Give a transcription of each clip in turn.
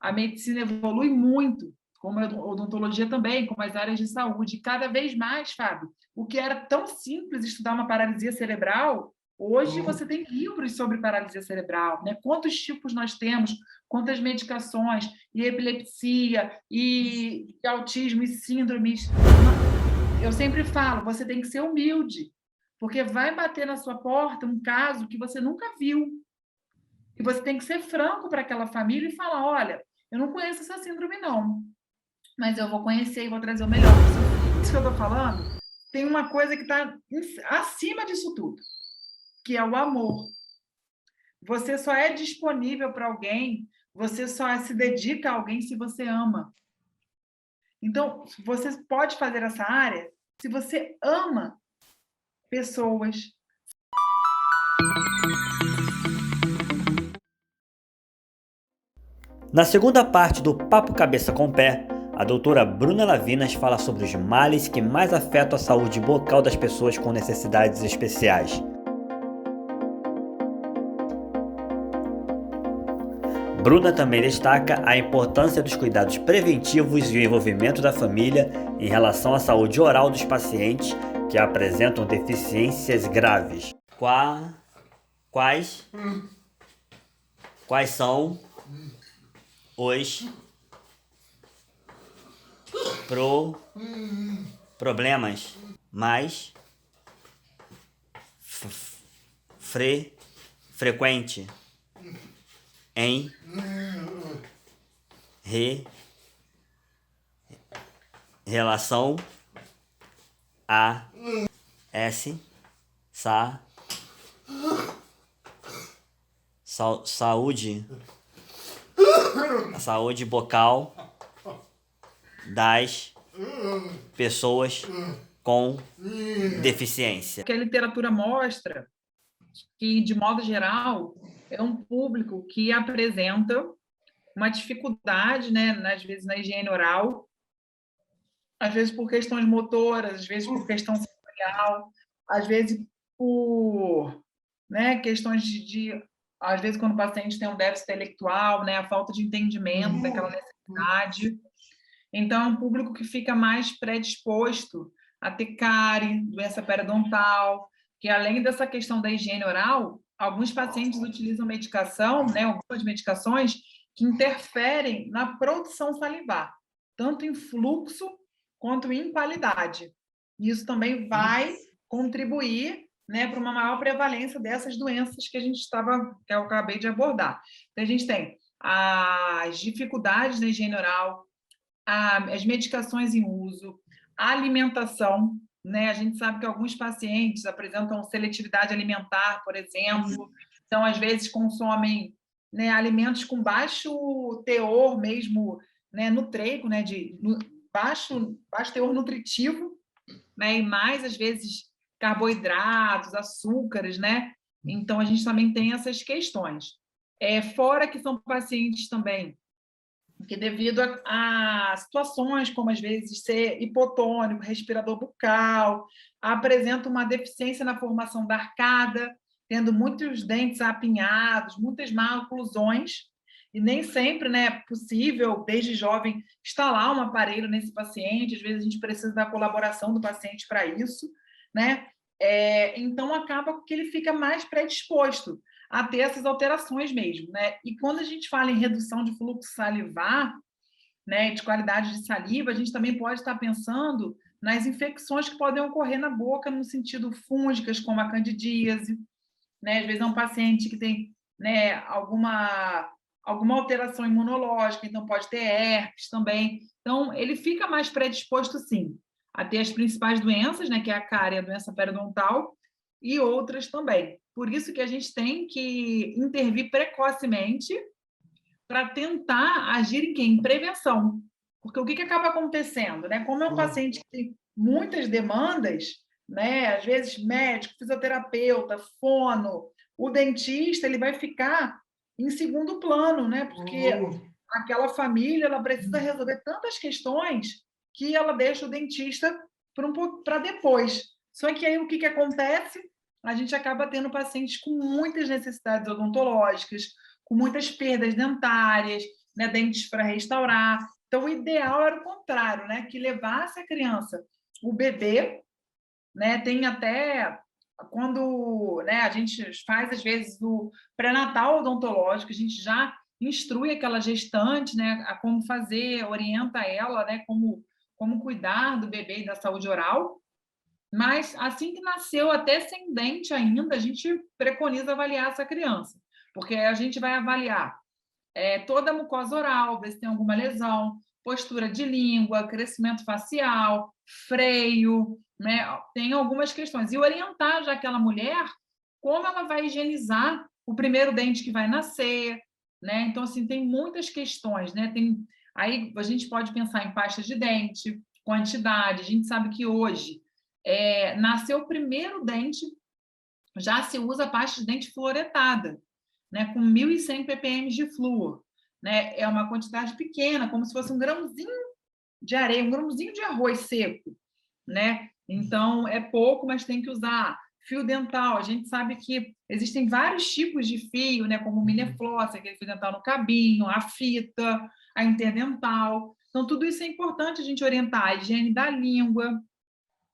a medicina evolui muito, como a odontologia também, como as áreas de saúde. Cada vez mais, Fábio, o que era tão simples estudar uma paralisia cerebral, hoje você tem livros sobre paralisia cerebral, né? Quantos tipos nós temos, quantas medicações, e epilepsia, e autismo, e síndromes. Eu sempre falo, você tem que ser humilde, porque vai bater na sua porta um caso que você nunca viu. E você tem que ser franco para aquela família e falar: olha, eu não conheço essa síndrome, não, mas eu vou conhecer e vou trazer o melhor para o seu filho. Isso que eu estou falando, tem uma coisa que está acima disso tudo, que é o amor. Você só é disponível para alguém, você só se dedica a alguém se você ama. Então, você pode fazer essa área se você ama pessoas. Na segunda parte do Papo Cabeça com Pé, a doutora Bruna Lavinas fala sobre os males que mais afetam a saúde bucal das pessoas com necessidades especiais. Bruna também destaca a importância dos cuidados preventivos e o envolvimento da família em relação à saúde oral dos pacientes que apresentam deficiências graves. Quais são os problemas mais frequentes em relação a saúde bucal das pessoas com deficiência. O que a literatura mostra que, de modo geral, é um público que apresenta uma dificuldade, né, às vezes na higiene oral, às vezes por questões motoras, às vezes por questão sensorial, às vezes por, né, questões às vezes quando o paciente tem um déficit intelectual, né, a falta de entendimento daquela necessidade. Então, é um público que fica mais predisposto a ter cárie, doença periodontal, que além dessa questão da higiene oral, alguns pacientes utilizam medicação, né, algumas medicações que interferem na produção salivar, tanto em fluxo quanto em qualidade. Isso também vai contribuir, né, para uma maior prevalência dessas doenças que que eu acabei de abordar. Então, a gente tem as dificuldades na higiene oral, as medicações em uso, a alimentação, né? A gente sabe que alguns pacientes apresentam seletividade alimentar, por exemplo, então, às vezes, consomem, né, alimentos com baixo teor mesmo, né, nutreico, né, baixo teor nutritivo, né, e mais, às vezes, carboidratos, açúcares, né? Então, a gente também tem essas questões. Fora que são pacientes também que, devido a situações como, às vezes, ser hipotônico, respirador bucal, apresenta uma deficiência na formação da arcada, tendo muitos dentes apinhados, muitas maloclusões, e nem sempre, né, é possível, desde jovem, instalar um aparelho nesse paciente, às vezes a gente precisa da colaboração do paciente para isso, né? Então, acaba que ele fica mais predisposto a ter essas alterações mesmo, né? E quando a gente fala em redução de fluxo salivar, né, de qualidade de saliva, a gente também pode estar pensando nas infecções que podem ocorrer na boca, no sentido fúngicas, como a candidíase, né? Às vezes é um paciente que tem, né, alguma alteração imunológica, então pode ter herpes também. Então, ele fica mais predisposto, sim, a ter as principais doenças, né, que é a cárie, a doença periodontal, e outras também. Por isso que a gente tem que intervir precocemente para tentar agir em quê? Em prevenção. Porque o que acaba acontecendo, né? Como é um paciente que tem muitas demandas, né? Às vezes médico, fisioterapeuta, fono, o dentista, ele vai ficar em segundo plano, né? Porque aquela família, ela precisa resolver tantas questões que ela deixa o dentista para depois. Só que aí o que acontece? A gente acaba tendo pacientes com muitas necessidades odontológicas, com muitas perdas dentárias, né, dentes para restaurar. Então, o ideal era o contrário, né, que levasse a criança, o bebê, né, tem até quando, né, a gente faz, às vezes, o pré-natal odontológico, a gente já instrui aquela gestante, né, a como fazer, orienta ela, né, como cuidar do bebê e da saúde oral. Mas assim que nasceu, até sem dente ainda, a gente preconiza avaliar essa criança, porque a gente vai avaliar toda a mucosa oral, ver se tem alguma lesão, postura de língua, crescimento facial, freio, né? Tem algumas questões. E orientar já aquela mulher como ela vai higienizar o primeiro dente que vai nascer, né? Então, assim, tem muitas questões, né? Aí a gente pode pensar em pasta de dente, quantidade. A gente sabe que hoje nasceu o primeiro dente, já se usa pasta de dente fluoretada, né, com 1.100 ppm de flúor. Né? É uma quantidade pequena, como se fosse um grãozinho de areia, um grãozinho de arroz seco. Né? Então, é pouco, mas tem que usar. Fio dental, a gente sabe que existem vários tipos de fio, né, como o Minefloss, aquele fio dental no cabinho, a fita, a interdental. Então, tudo isso é importante a gente orientar. A higiene da língua,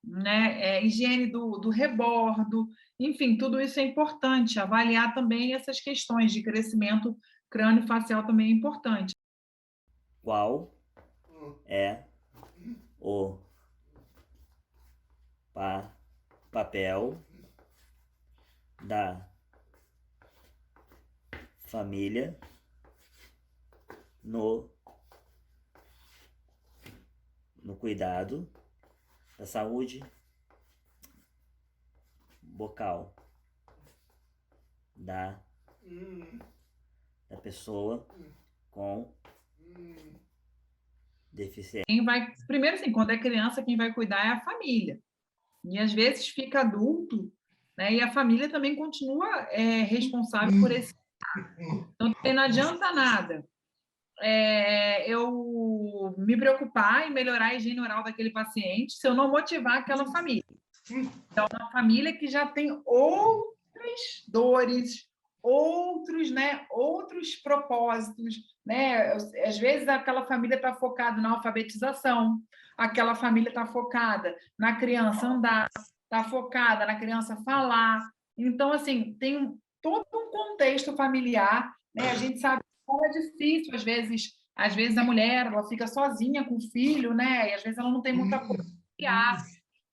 né? Higiene do rebordo, enfim, tudo isso é importante. Avaliar também essas questões de crescimento crânio-facial também é importante. Qual é o papel da família no cuidado da saúde bucal da pessoa com deficiência? Primeiro, assim, quando é criança, quem vai cuidar é a família. E às vezes fica adulto, né? E a família também continua responsável por esse. Então, não adianta nada eu me preocupar em melhorar a higiene oral daquele paciente se eu não motivar aquela família. Então, uma família que já tem outras dores, outros propósitos, né? Às vezes aquela família está focada na alfabetização, aquela família está focada na criança andar, está focada na criança falar. Então, assim, tem todo um contexto familiar, né? A gente sabe como é difícil, às vezes a mulher ela fica sozinha com o filho, né? E às vezes ela não tem muita coisa para criar.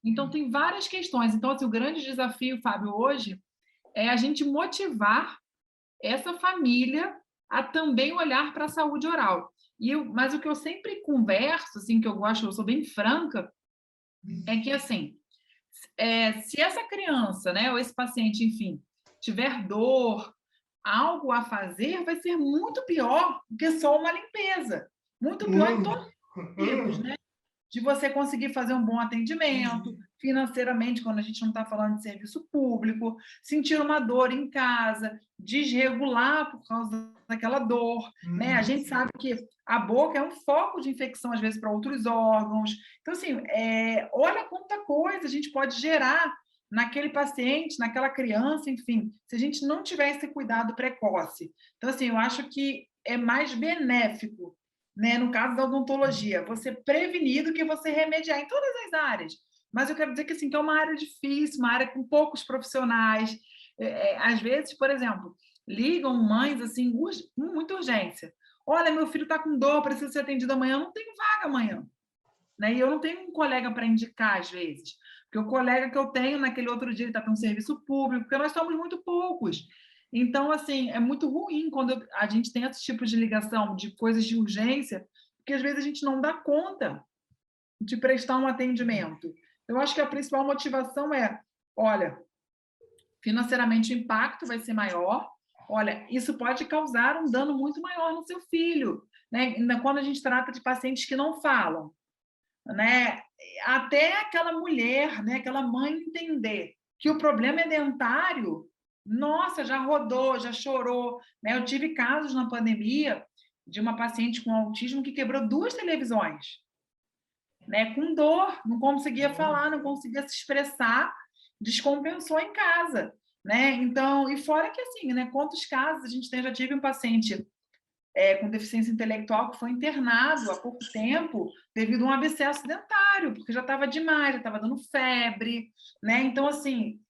Então, tem várias questões. Então, assim, o grande desafio, Fábio, hoje é a gente motivar essa família a também olhar para a saúde oral. Mas o que eu sempre converso, assim, que eu gosto, eu sou bem franca, é que, assim, se essa criança, né, ou esse paciente, enfim, tiver dor, algo a fazer, vai ser muito pior do que só uma limpeza. Muito pior em todos os sentidos, né? De você conseguir fazer um bom atendimento, financeiramente, quando a gente não está falando de serviço público, sentir uma dor em casa, desregular por causa daquela dor, né? A gente sabe que a boca é um foco de infecção, às vezes, para outros órgãos. Então, assim, olha quanta coisa a gente pode gerar naquele paciente, naquela criança, enfim, se a gente não tiver esse cuidado precoce. Então, assim, eu acho que é mais benéfico, né, no caso da odontologia, você prevenir do que você remediar em todas as áreas. Mas eu quero dizer que, assim, que é uma área difícil, uma área com poucos profissionais. Às vezes, por exemplo, ligam mães assim, com muita urgência. Olha, meu filho está com dor, precisa ser atendido amanhã, eu não tenho vaga amanhã. Né? E eu não tenho um colega para indicar, às vezes. Porque o colega que eu tenho naquele outro dia, ele está com um serviço público, porque nós somos muito poucos. Então, assim, é muito ruim quando a gente tem esse tipo de ligação de coisas de urgência, porque às vezes a gente não dá conta de prestar um atendimento. Eu acho que a principal motivação é, olha, financeiramente o impacto vai ser maior, olha, isso pode causar um dano muito maior no seu filho, né? Ainda quando a gente trata de pacientes que não falam, né? Até aquela mulher, né? Aquela mãe entender que o problema é dentário, nossa, já rodou, já chorou, né? Eu tive casos na pandemia de uma paciente com autismo que quebrou 2 televisões, né? Com dor, não conseguia falar, não conseguia se expressar, descompensou em casa, né? Então, e fora que assim, né? Quantos casos a gente tem? Já tive um paciente com deficiência intelectual que foi internado há pouco tempo devido a um abscesso dentário, porque já estava demais, já estava dando febre, né? Então, assim,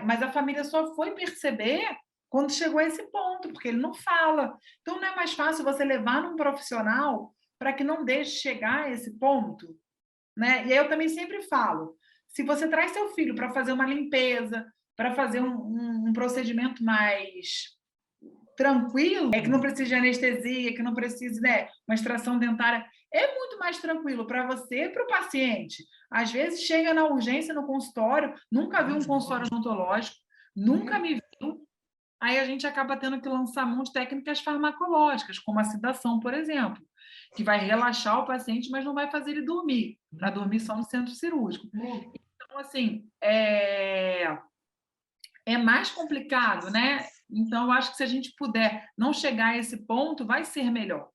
mas a família só foi perceber quando chegou a esse ponto, porque ele não fala. Então, não é mais fácil você levar num profissional para que não deixe chegar a esse ponto, né? E aí eu também sempre falo, se você traz seu filho para fazer uma limpeza, para fazer um procedimento mais tranquilo, que não precisa de anestesia, que não precisa, né, uma extração dentária, é muito mais tranquilo para você e para o paciente. Às vezes chega na urgência no consultório, nunca viu um consultório odontológico, nunca me viu, aí a gente acaba tendo que lançar mão de técnicas farmacológicas, como a sedação, por exemplo, que vai relaxar o paciente, mas não vai fazer ele dormir, para dormir só no centro cirúrgico. Então, assim, é mais complicado, né? Então, eu acho que se a gente puder não chegar a esse ponto, vai ser melhor.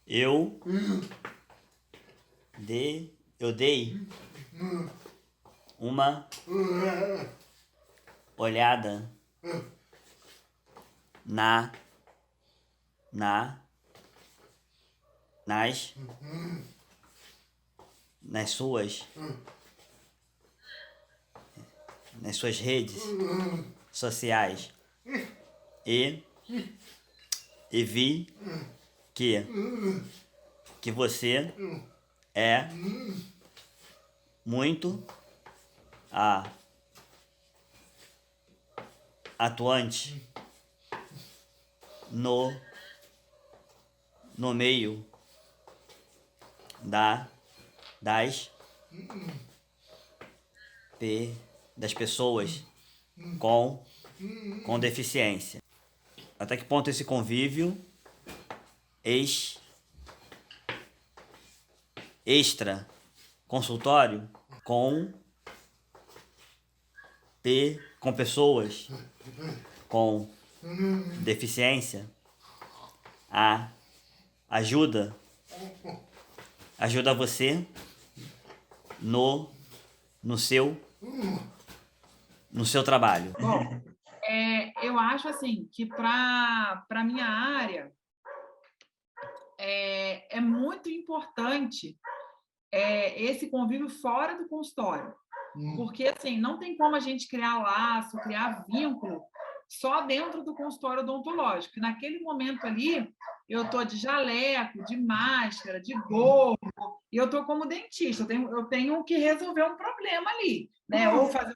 Eu dei uma olhada nas suas redes sociais e vi que você é muito atuante no meio das pessoas com deficiência. Até que ponto esse convívio extra consultório com pessoas com deficiência ajuda você no seu trabalho? Bom, eu acho assim que para a minha área é muito importante esse convívio fora do consultório. Porque, assim, não tem como a gente criar laço, criar vínculo só dentro do consultório odontológico. E naquele momento ali, eu estou de jaleco, de máscara, de gorro, e eu estou como dentista. Eu tenho que resolver um problema ali, né? Ou fazer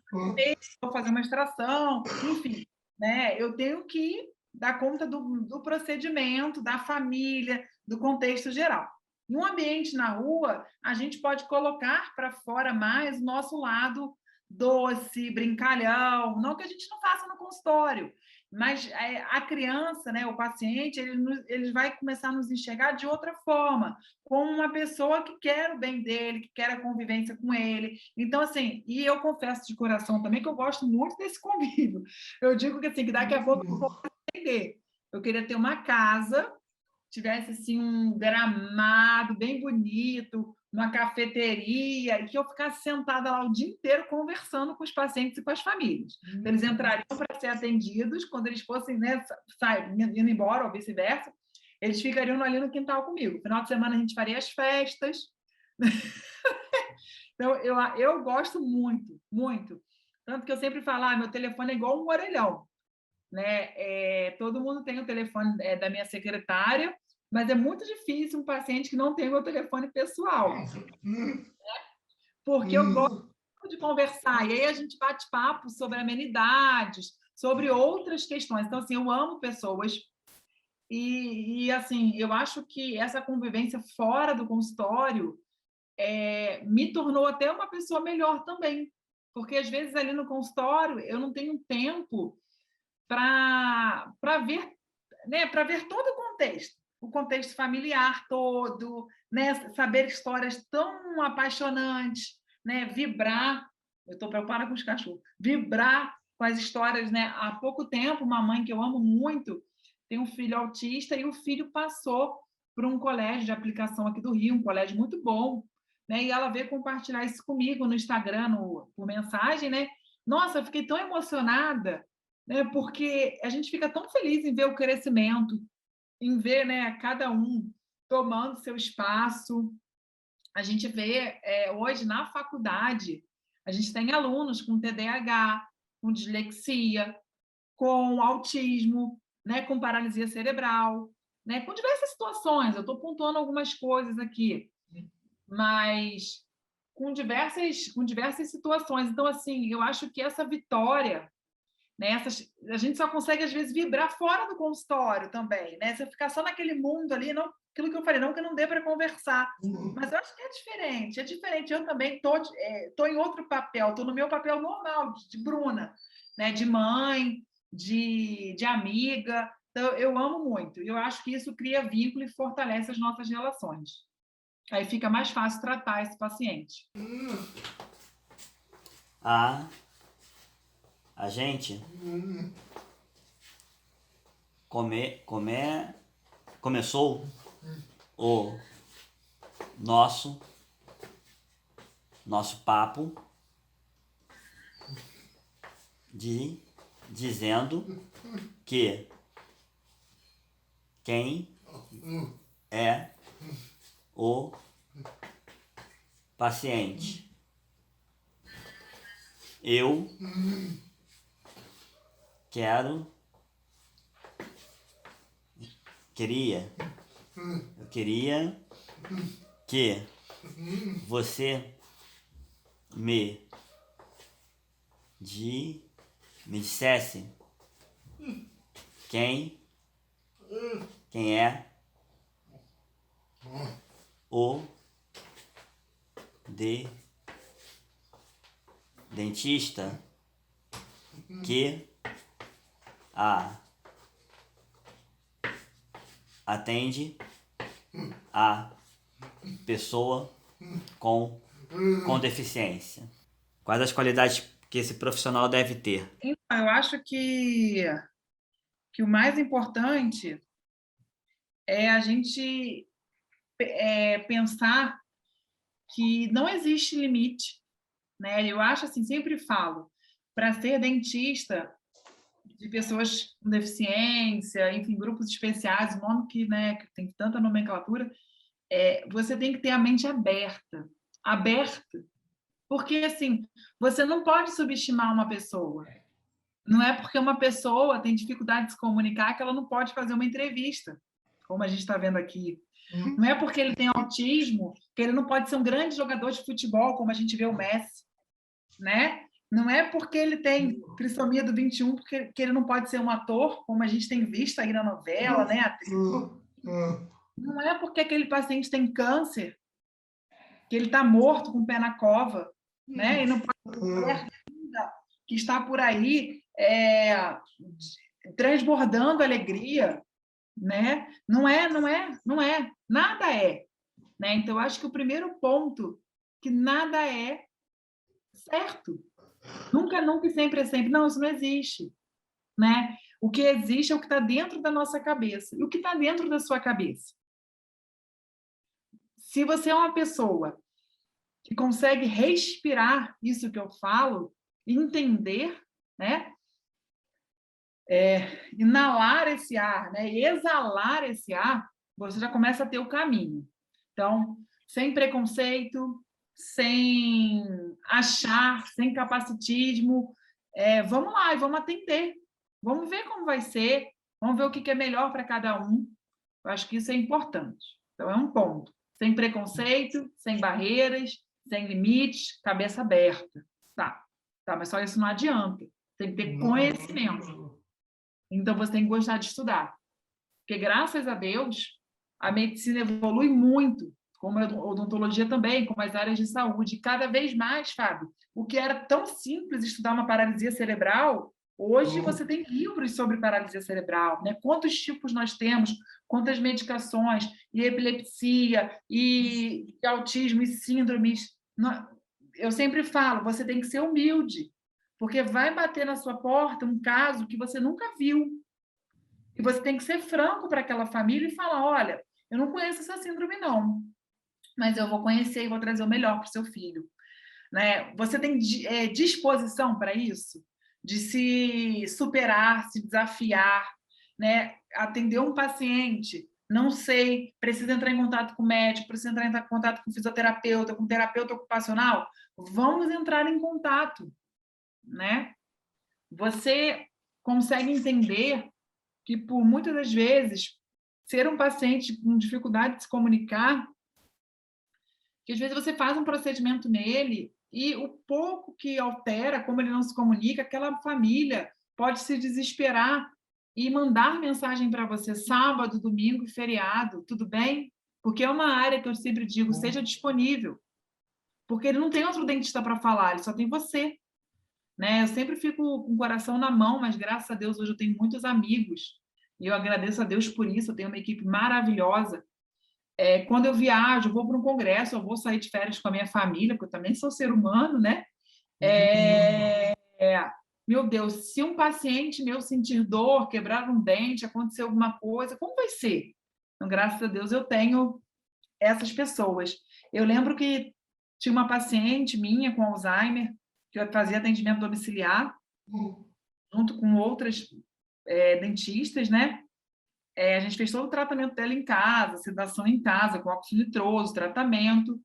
ou fazer uma extração, enfim, né? Eu tenho que dar conta do procedimento, da família, do contexto geral. Em um ambiente na rua, a gente pode colocar para fora mais o nosso lado doce, brincalhão, não que a gente não faça no consultório, mas a criança, né, o paciente, ele vai começar a nos enxergar de outra forma, como uma pessoa que quer o bem dele, que quer a convivência com ele. Então, assim, e eu confesso de coração também que eu gosto muito desse convívio. Eu digo que, assim, que daqui a pouco eu vou entender. Eu queria ter uma casa, tivesse assim um gramado bem bonito, uma cafeteria, e que eu ficasse sentada lá o dia inteiro conversando com os pacientes e com as famílias. Eles entrariam para ser atendidos, quando eles fossem, né, indo embora ou vice-versa, eles ficariam ali no quintal comigo. No final de semana a gente faria as festas. Então, eu gosto muito, muito. Tanto que eu sempre falo, meu telefone é igual um orelhão, né? Todo mundo tem o telefone da minha secretária, mas é muito difícil um paciente que não tem o meu telefone pessoal, porque eu gosto de conversar, e aí a gente bate papo sobre amenidades, sobre outras questões. Então, assim, eu amo pessoas, assim, eu acho que essa convivência fora do consultório me tornou até uma pessoa melhor também, porque às vezes ali no consultório eu não tenho tempo para ver, né, para ver todo o contexto familiar todo, né, saber histórias tão apaixonantes, né, vibrar. Eu estou preocupada com os cachorros. Vibrar com as histórias, né? Há pouco tempo, uma mãe que eu amo muito tem um filho autista e o filho passou por um colégio de aplicação aqui do Rio, um colégio muito bom, né? E ela veio compartilhar isso comigo no Instagram, por mensagem, né? Nossa, eu fiquei tão emocionada, né? Porque a gente fica tão feliz em ver o crescimento, em ver, né, cada um tomando seu espaço. A gente vê hoje na faculdade, a gente tem alunos com TDAH, com dislexia, com autismo, né, com paralisia cerebral, né, com diversas situações. Eu estou pontuando algumas coisas aqui, mas com diversas situações. Então, assim, eu acho que essa vitória, né, a gente só consegue, às vezes, vibrar fora do consultório também, né? Se eu ficar só naquele mundo ali, não, aquilo que eu falei, não que não dê para conversar, mas eu acho que é diferente, é diferente. Eu também estou em outro papel, estou no meu papel normal, de Bruna, né? De mãe, de amiga. Então, eu amo muito. Eu acho que isso cria vínculo e fortalece as nossas relações. Aí fica mais fácil tratar esse paciente. A gente começou o nosso papo dizendo que quem é o paciente. Eu queria que você me dissesse quem é o dentista que atende a pessoa com deficiência. Quais as qualidades que esse profissional deve ter? Então, eu acho que o mais importante é a gente pensar que não existe limite, né? Eu acho assim, sempre falo, para ser dentista de pessoas com deficiência, enfim, grupos especiais, o nome que, né, que tem tanta nomenclatura, você tem que ter a mente aberta, porque assim, você não pode subestimar uma pessoa. Não é porque uma pessoa tem dificuldade de se comunicar que ela não pode fazer uma entrevista, como a gente está vendo aqui. Não é porque ele tem autismo que ele não pode ser um grande jogador de futebol, como a gente vê o Messi, né? Não é porque ele tem trissomia do 21 que ele não pode ser um ator, como a gente tem visto aí na novela, né? Não é porque aquele paciente tem câncer que ele está morto com o pé na cova, né? E não pode ser que está por aí transbordando alegria, né? Não é, nada é, né? Então eu acho que o primeiro ponto que nada é certo, nunca e sempre é sempre, não, isso não existe, né? O que existe é o que está dentro da nossa cabeça. E o que está dentro da sua cabeça? Se você é uma pessoa que consegue respirar isso que eu falo, entender, né? Inalar esse ar, né? E exalar esse ar, você já começa a ter o caminho. Então, sem preconceito, sem achar, sem capacitismo, vamos lá e vamos atender. Vamos ver como vai ser, vamos ver o que é melhor para cada um. Eu acho que isso é importante. Então, é um ponto. Sem preconceito, sem barreiras, sem limites, cabeça aberta. Tá, mas só isso não adianta. Tem que ter conhecimento. Então, você tem que gostar de estudar. Porque, graças a Deus, a medicina evolui muito, como a odontologia também, como as áreas de saúde. Cada vez mais, Fábio, o que era tão simples estudar uma paralisia cerebral, hoje você tem livros sobre paralisia cerebral, né? Quantos tipos nós temos, quantas medicações, e epilepsia, e autismo, e síndromes. Eu sempre falo, você tem que ser humilde, porque vai bater na sua porta um caso que você nunca viu. E você tem que ser franco para aquela família e falar, olha, eu não conheço essa síndrome, não, mas eu vou conhecer e vou trazer o melhor para o seu filho. Né? Você tem disposição para isso? de se superar, se desafiar, né? Atender um paciente, não sei, precisa entrar em contato com o médico, precisa entrar em contato com o fisioterapeuta, com o terapeuta ocupacional, vamos entrar em contato, né? Você consegue entender que, por muitas das vezes, ser um paciente com dificuldade de se comunicar, que às vezes você faz um procedimento nele e o pouco que altera, como ele não se comunica, aquela família pode se desesperar e mandar mensagem para você sábado, domingo e feriado, tudo bem? Porque é uma área que eu sempre digo, seja disponível, porque ele não tem outro dentista para falar, ele só tem você, né? Eu sempre fico com o coração na mão, mas graças a Deus hoje eu tenho muitos amigos e eu agradeço a Deus por isso, eu tenho uma equipe maravilhosa. Quando eu viajo, eu vou para um congresso, eu vou sair de férias com a minha família, porque eu também sou ser humano, né? Meu Deus, se um paciente meu sentir dor, quebrar um dente, acontecer alguma coisa, como vai ser? Então, graças a Deus, eu tenho essas pessoas. Eu lembro que tinha uma paciente minha com Alzheimer, que eu fazia atendimento domiciliar, junto com outras dentistas, né? A gente fez todo o tratamento dela em casa, sedação em casa, com óxido nitroso, tratamento.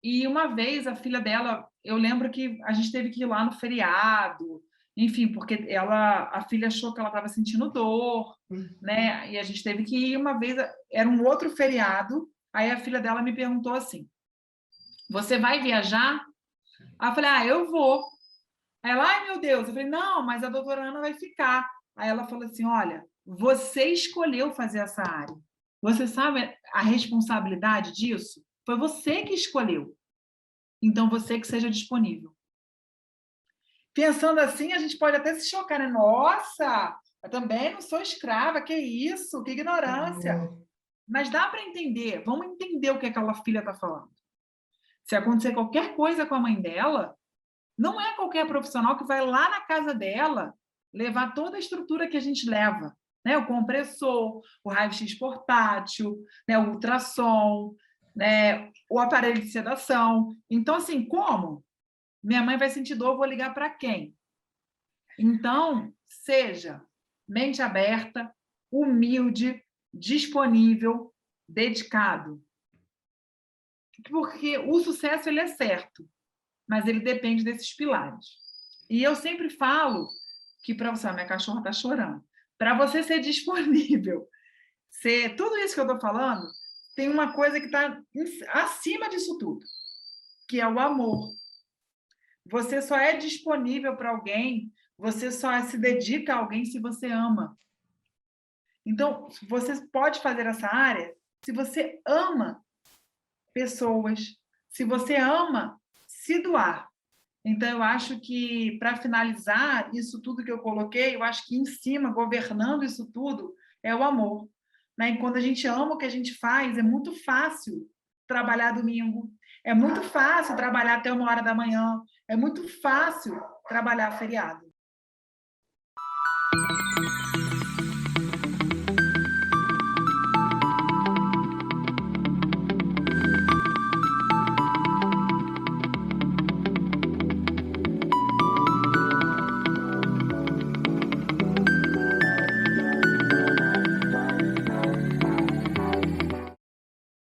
E uma vez a filha dela, eu lembro que a gente teve que ir lá no feriado, enfim, porque a filha achou que ela estava sentindo dor, né? E a gente teve que ir uma vez, era um outro feriado, aí a filha dela me perguntou assim: "Você vai viajar?" Aí eu falei: eu vou." Aí ela: "Ai, meu Deus." Eu falei: "Não, mas a doutora Ana vai ficar." Aí ela falou assim: "Olha, você escolheu fazer essa área. Você sabe a responsabilidade disso? Foi você que escolheu. Então, você que seja disponível." Pensando assim, a gente pode até se chocar, né? Nossa, eu também não sou escrava, que isso, que ignorância. Mas dá para entender, vamos entender o que aquela filha está falando. Se acontecer qualquer coisa com a mãe dela, não é qualquer profissional que vai lá na casa dela levar toda a estrutura que a gente leva, né? O compressor, o raio-x portátil, né? O ultrassom, né? O aparelho de sedação. Então, assim, como? Minha mãe vai sentir dor, eu vou ligar para quem? Então, seja mente aberta, humilde, disponível, dedicado. Porque o sucesso ele é certo, mas ele depende desses pilares. E eu sempre falo que para você, minha cachorra está chorando, para você ser disponível, ser tudo isso que eu estou falando, tem uma coisa que está acima disso tudo, que é o amor. Você só é disponível para alguém, você só se dedica a alguém se você ama. Então, você pode fazer essa área se você ama pessoas, se você ama se doar. Então, eu acho que, para finalizar isso tudo que eu coloquei, eu acho que em cima, governando isso tudo, é o amor. Né? E quando a gente ama o que a gente faz, é muito fácil trabalhar domingo, é muito fácil trabalhar até 1h da manhã, é muito fácil trabalhar feriado.